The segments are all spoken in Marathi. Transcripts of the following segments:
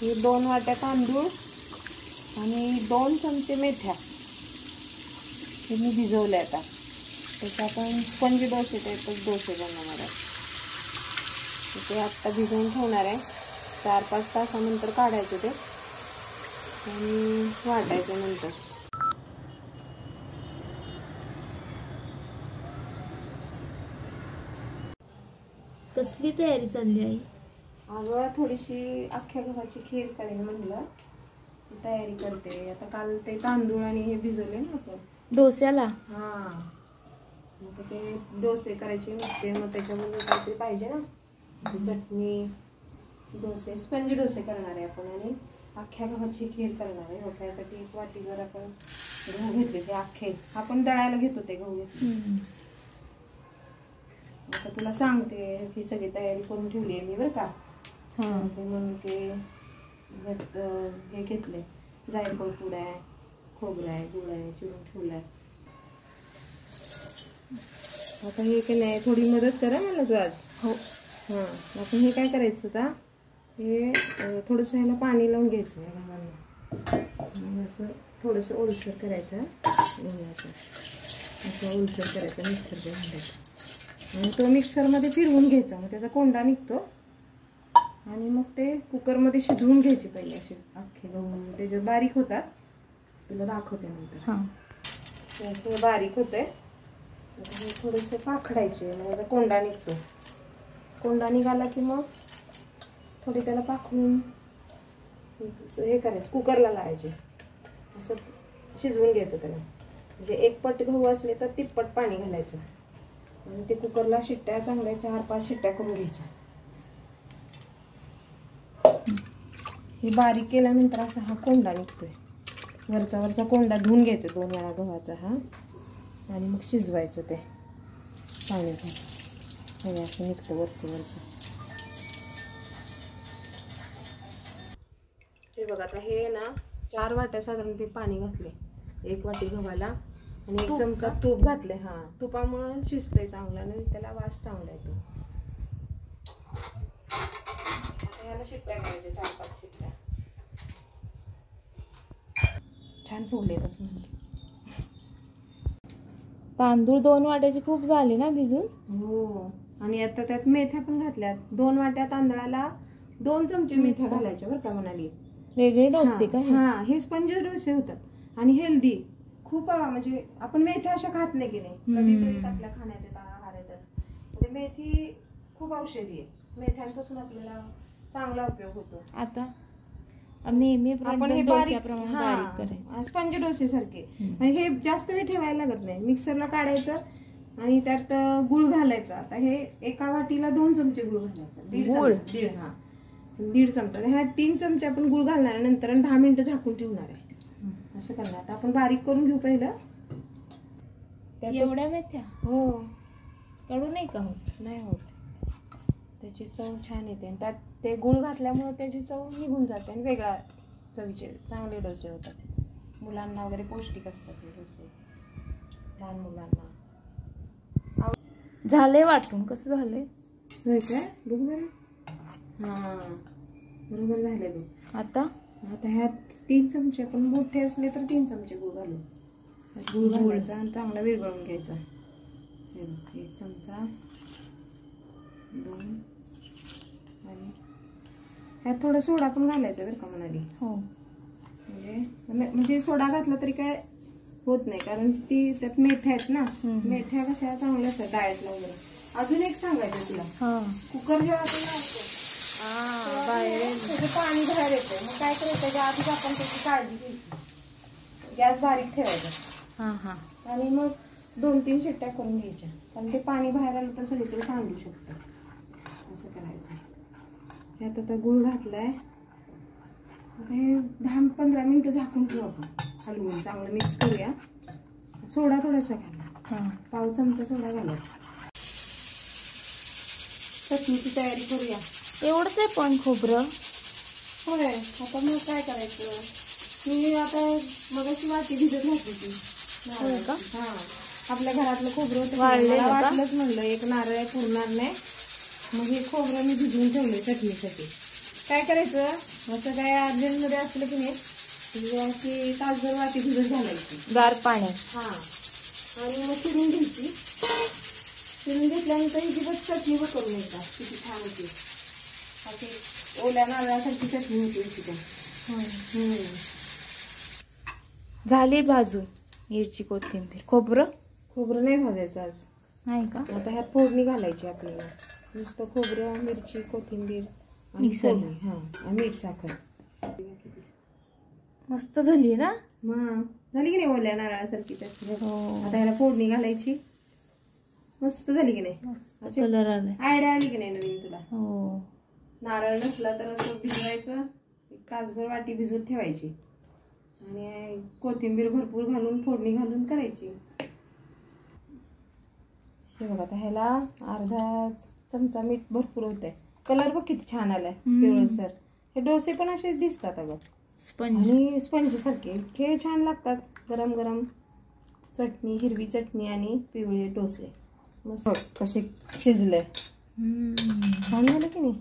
हे 2 वाट्या तांदूळ आणि 2 चमचे मेथ्या हे मी भिजवले. आता त्याचा आपण स्पंज डोसे टाईपच डोसे बनवणार आहे. ते आत्ता भिजवून ठेवणार आहे. 4-5 तासानंतर काढायचं ते आणि वाटायचं नंतर. कसली तयारी चालली आहे? अगं थोडीशी अख्ख्या गव्हाची खीर करेन म्हणलं, तयारी करते. आता काल ते तांदूळ आणि हे भिजवले ना आपण डोस्याला. हां, मग ते डोसे करायचे नसते, मग त्याच्यामध्ये काहीतरी पाहिजे ना. चटणी, डोसे, स्पंज डोसे करणार आहे आपण आणि अख्ख्या गव्हाची खीर करणार आहे. त्यासाठी 1 वाटीभर आपण गहू घेतले. ते अख्खे आपण दळायला घेतो ते गहू. आता तुला सांगते ही सगळी तयारी करून ठेवली आहे मी बरं का. म्हणून ते हे घेतले, जायफळ पूड आहे, खोबरं आहे, गुळ आहे, चिरून ठेवलाय. आता हे केलं आहे, थोडी मदत करा मला तू आज. हो. हां, आपण हे काय करायचं आता, हे थोडंसं ह्याला पाणी लावून घ्यायचं आहे गव्हांना. असं थोडंसं ओलसर करायचं, असं ओलसर करायचं मिक्सरच्या भांड्यात आणि तो मिक्सरमध्ये फिरवून घ्यायचा. मग त्याचा कोंडा निघतो आणि मग ते कुकरमध्ये शिजवून घ्यायचे पहिले. असे अख्खे गहू त्याचे बारीक होतात, तुला दाखवते नंतर. ते असे बारीक होते. थोडेसे पाखडायचे, मग कोंडा निघतो. कोंडा निघाला की मग थोडी त्याला पाखडून हे करायचं, कुकरला लावायचे. असं शिजवून घ्यायचं त्याला. म्हणजे 1 पट गहू असले तर 3 पट पाणी घालायचं आणि ते कुकरला शिट्ट्या चांगल्या 4-5 शिट्ट्या करून घ्यायच्या. हे बारीक केल्यानंतर असा हा कोंडा निघतोय. वरचा कोंडा धुवून घ्यायचा 2 वेळा गव्हाचा हा आणि मग शिजवायचं ते पाण्यात. हे असं निघतं वरचं. हे बघा, आता हे ना 4 वाट्या साधारण मी पाणी घातले 1 वाटी गव्हाला आणि 1 चमचा तूप घातले. हां, तुपामुळं शिजतंय चांगलं आणि त्याला वास चांगला येतो. याला शिट्ट्या करायच्या 4-5 शिट्ट्या. छान फुगले तसं म्हणते. तांदूळ 2 वाट्याचे खूप झाले ना भिजून. हो, आणि आता त्यात मेथ्या पण घातल्यात. 2 वाट्या तांदळाला 2 चमचे मेथ्या घालायच्या बरं का म्हणाली. वेगळे डोसे का? हां, हे स्पंज डोसे होतात आणि हेल्दी खूप. म्हणजे आपण मेथ्या अशा खात नाही की नाही, कधीतरीच आपल्या खाण्यात येतात, आहार येतात. म्हणजे मेथी खूप औषधी आहे. मेथ्यांपासून आपल्याला चांगला उपयोग होतो. आता नेहमी आपण हे बारीक करायचं, स्पंज डोसे सारखे. म्हणजे हे जास्त वेळ ठेवायला लागत नाही. मिक्सरला काढायचं आणि त्यात गुळ घालायचा. आता हे 1 वाटीला 2 चमचे गुळ घालायचा. 1.5 चमचा. ह्या 3 चमचे आपण गुळ घालणार नंतर 10 मिनिटं झाकून ठेवणार आहे. असं करणार. आता आपण बारीक करून घेऊ पहिलं. एवढ्या मेथ्या? हो. कडू नाही का होत? नाही होत. त्याची चव छान येते आणि त्यात ते गुळ घातल्यामुळे त्याची चव निघून जाते आणि वेगळा चवीचे चांगले डोसे होतात. मुलांना वगैरे पौष्टिक असतात हे डोसे, लहान मुलांना. झालंय वाटून. कसं झालंय? होय काय? बघ बरं. हां, बरोबर झालंय बघ. आता ह्यात 3 चमचे, आपण मोठे असले तर 3 चमचे गुळ घालू. गुळ घालायचा आणि चांगला विरघळून घ्यायचा. 1 चमचा, 2 आणि ह्यात थोडं सोडा पण घालायचं बरं का म्हणाली. हो, म्हणजे सोडा घातला तरी काय होत नाही, कारण ती त्यात मेथ्या आहेत ना. मेथ्या कशा चांगल्या असतात डाएटला वगैरे. अजून एक सांगायचं तुला, कुकर जेव्हा आपण लावतो त्याचं पाणी बाहेर येतं. मग काय करायचं, त्याच्या आधीच आपण त्याची काळजी घ्यायची. गॅस बारीक ठेवायचा आणि मग 2-3 शिट्ट्या करून घ्यायच्या, कारण ते पाणी बाहेर आलं तर सगळीकडे सांडू शकतं. असं करायचं. ह्यात आता गुळ घातलाय. आता हे 10-15 मिनिटं झाकून ठेवू आपण, हलवून चांगलं मिक्स करूया. सोडा थोडासा घाला, 1/2 चमचा सोडा घाला. चटणीची तयारी करूया. एवढंच आहे पण खोबरं. होय. आता मग काय करायचं, मी आता मगाशी वाटी भिजत घातली ती. हां, आपल्या घरातलं खोबरं होतं, मला वाटलंच म्हणलं 1 नारळ पुरणार नाही. मग हे खोबरं मी भिजवून ठेवलंय चटणीसाठी. काय करायचं, असं काय अर्जंटमध्ये असलं की नाही की तासभर वाटी भिजत घालायची गार पाण्यात. हां. आणि मग चिरून घ्यायची. चिरून घेतल्यानंतर ही बस चटणी व करून येतात किती छान होती. अशी ओल्या नारळासारखी चटणी होती अशी पण. झाली भाजून मिरची कोथिंबीर. खोबरं नाही भाजायचं आज. नाही का? आता ह्यात फोडणी घालायची आपल्याला. नुसतं खोबरं, मिरची, कोथिंबीर मिक्सर. हां, आणि मीठ साखर. मस्त झाली ना. मग झाली की नाही ओल्या नारळासारखी चटणी. हो. आता ह्याला फोडणी घालायची. मस्त झाली की नाही. कलर आलाय. आयडिया आली की नाही नवीन तुला. हो. नारळ नसला तर असं भिजवायचं. एक तासभर वाटी भिजवून ठेवायची आणि कोथिंबीर भरपूर घालून फोडणी घालून करायची. हे बघा आता ह्याला अर्धा चमचा मीठ भरपूर होतंय. कलर बघ किती छान आलाय पिवळसर. हे डोसे पण असेच दिसतात अगं. स्पंज आणि स्पंज सारखे हे छान लागतात. गरम गरम चटणी, हिरवी चटणी आणि पिवळे डोसे. मस्त कसे शिजले. छान झालं की नाही.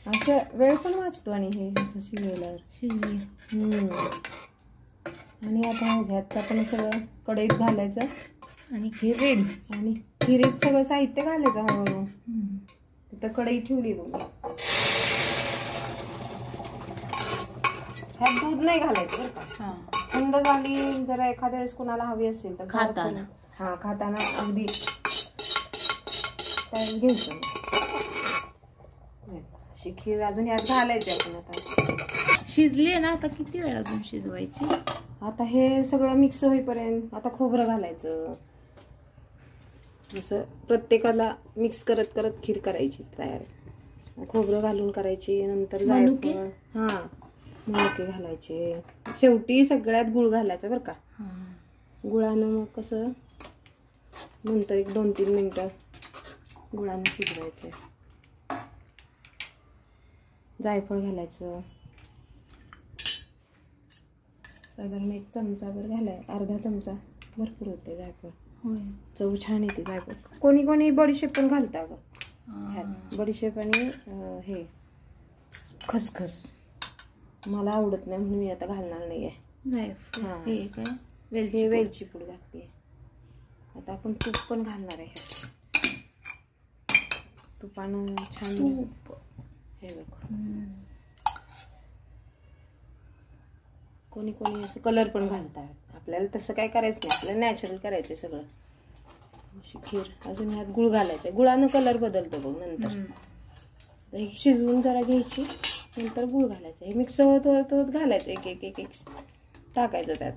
असं वेळ पण वाचतो आणि हे असं शिजल्यावर. आणि आता ह्यात आपण सगळं कढईत घालायचं आणि खीर रेडी. आणि खिरीत सगळं साहित्य घालायचं हळूहळू. तिथं कढई ठेवली बघ. ह्यात दूध नाही घालायचं बरं का. थंड झाली जरा एखाद्या वेळेस कोणाला हवी असेल तर खाताना. हा खाताना अगदी घ्यायचं. अशी खीर अजून यात घालायची आपण. आता शिजली ना. आता किती वेळ अजून शिजवायची. आता हे सगळं मिक्स होईपर्यंत आता खोबरं घालायचं. असं प्रत्येकाला मिक्स करत करत खीर करायची तयार. खोबरं घालून करायची. नंतर जायफळ, हां, मनुके घालायचे. शेवटी सगळ्यात गुळ घालायचं बरं का. गुळानं मग कसं नंतर एक 2-3 मिनिटं गुळानं शिजवायचं. जायफळ घालायचं. साधारण 1 चमचाभर अर्धा चमचा भरपूर होते जायफळ. चव छान येते जायफळ. कोणी कोणी बडीशेप पण घालतं अगं. बडीशेप आणि हे खसखस मला आवडत नाही म्हणून मी आता घालणार नाहीये. वेलची पूड घातली. आता आपण तूप पण घालणार आहे. तुपानं छान हे बघ. कोणी कोणी असं कलर पण घालतात. आपल्याला तसं काय करायचं नाही. आपल्याला नॅचरल करायचं सगळं. अशी खीर. अजून ह्यात गुळ घालायचा. गुळानं कलर बदलतो बघ नंतर. हे शिजवून जरा घ्यायची. नंतर गुळ घालायचं. हे मिक्स होत होत होत घालायचं. एक एक एक टाकायचं त्यात.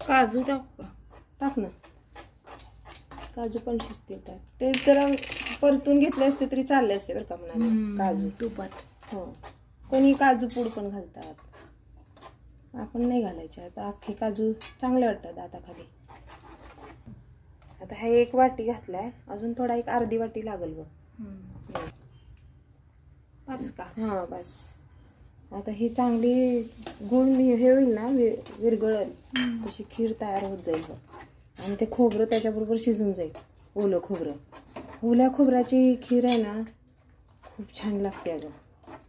काजू टाक ना. काजू पण शिजतील त्यात. ते जरा परतून घेतले असते तरी चालले असते बरं का म्हणाले. काजू तुपात. हो. कोणी काजू पूड पण घालतात. आपण नाही घालायचे. आता अख्खे काजू चांगले वाटतात दाताखाली. आता हा 1 वाटी घातलाय. अजून थोडा एक अर्धी वाटी लागल बघ. बस का. हा बस. आता ही चांगली गुळ हे होईल ना विरघळेल तशी खीर तयार होत जाईल बघ. आणि ते खोबरं त्याच्याबरोबर शिजून जाईल. ओलं खोबरं. ओल्या खोबऱ्याची खीर आहे ना खूप छान लागते अगं.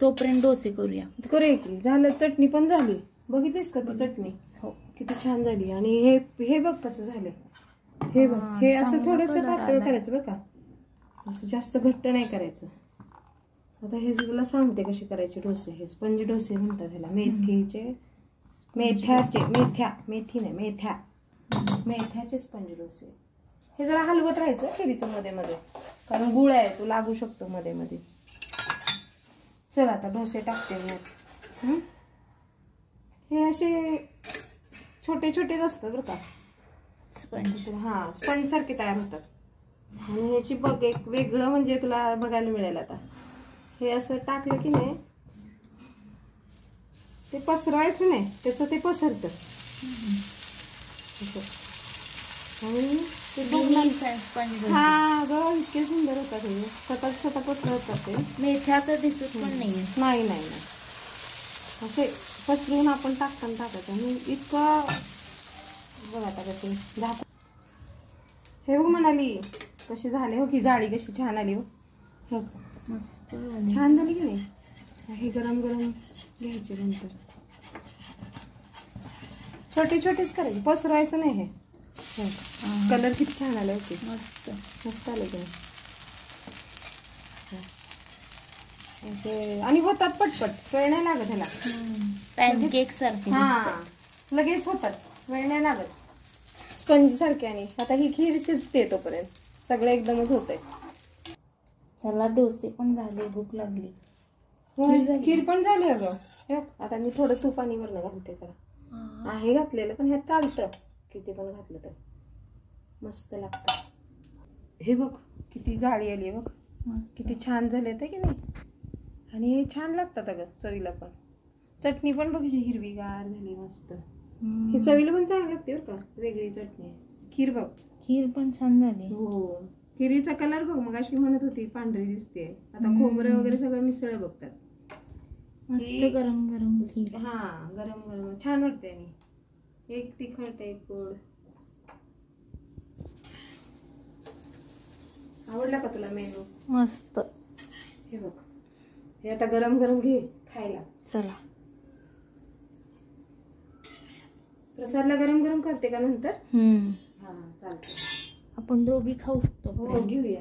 तोपर्यंत डोसे करूया. की झालं. चटणी पण झाली. बघितलीस का तू चटणी. हो. किती छान झाली. आणि हे बघ कसं झालंय. हे बघ. हे असं थोडंसं पातळ करायचं बरं का. असं जास्त घट्ट नाही करायचं. आता हे तुला सांगते कशी करायचे डोसे. हे स्पंज डोसे म्हणतात ह्याला. मेथ्याचे स्पंज डोसे. हे जरा हलवत राहायचं खिरीचं मध्ये मध्ये. कारण गुळ आहे तो लागू शकतो मध्ये मध्ये. चल आता डोसे टाकते मी. हे असे छोटे छोटेच असतात बरं का. स्पंज. हां, स्पंज सारखे तयार होतात. आणि ह्याची बघ एक वेगळं म्हणजे तुला बघायला मिळेल आता. हे असं टाकलं की नाही ते पसरायचं नाही. त्याचं ते पसरतं. हा ग इतके सुंदर होतात हे. स्वतः पसरतात ते. मेथ्या तर दिसत पण नाही. नाही असे पसरून आपण टाकायचं. आणि इतकं बघ आता कसे झाक. हे बघ म्हणाली कशी झाले हो की जाळी कशी छान आली हो. मस्त छान झाली की नाही. हे गरम गरम घ्यायचे नंतर. छोटे छोटेच करायचे, पसरवायचं नाही. हे कलर किती छान आले होते. मस्त मस्त आले की असे. आणि होतात पटपट, वेळ नाही लागत ह्याला. पॅनकेक सारखे. हा लगेच होतात, वेळ नाही लागत. स्पंज सारखे. आणि आता ही खीर शिजते तोपर्यंत सगळं एकदमच होतंय. त्याला डोसे पण झाले, भूक लागली. खीर पण झाली अगं. आता मी थोडं तूप आणि वरण घालते त्याला. आहे घातलेलं, पण ह्यात चालतं किती पण घातलं तर. मस्त लागतं. हे बघ किती जाळी आली बघ. किती छान झाले ते की नाही. आणि हे छान लागतात अगं चवीला पण. चटणी पण बघ हिरवीगार झाली मस्त. ही चवीला पण चांगली लागते बरं का, वेगळी चटणी आहे. खीर बघ, खीर पण छान झाली. हो. खिरीचा कलर बघ, मग अशी म्हणत होती पांढरी दिसते. आता खोबरं वगैरे सगळं मिसळ बघतात. मस्त गरम गरम खीर. हा गरम गरम छान वाटते. आणि एक तिखट एक गोड. आवडला का तुला मेनू? मस्त. हे बघ, हे आता गरम गरम घे खायला. चला प्रसादला गरम गरम करते का नंतर? हा चालतं. आपण दोघी खाऊ. हो घेऊया.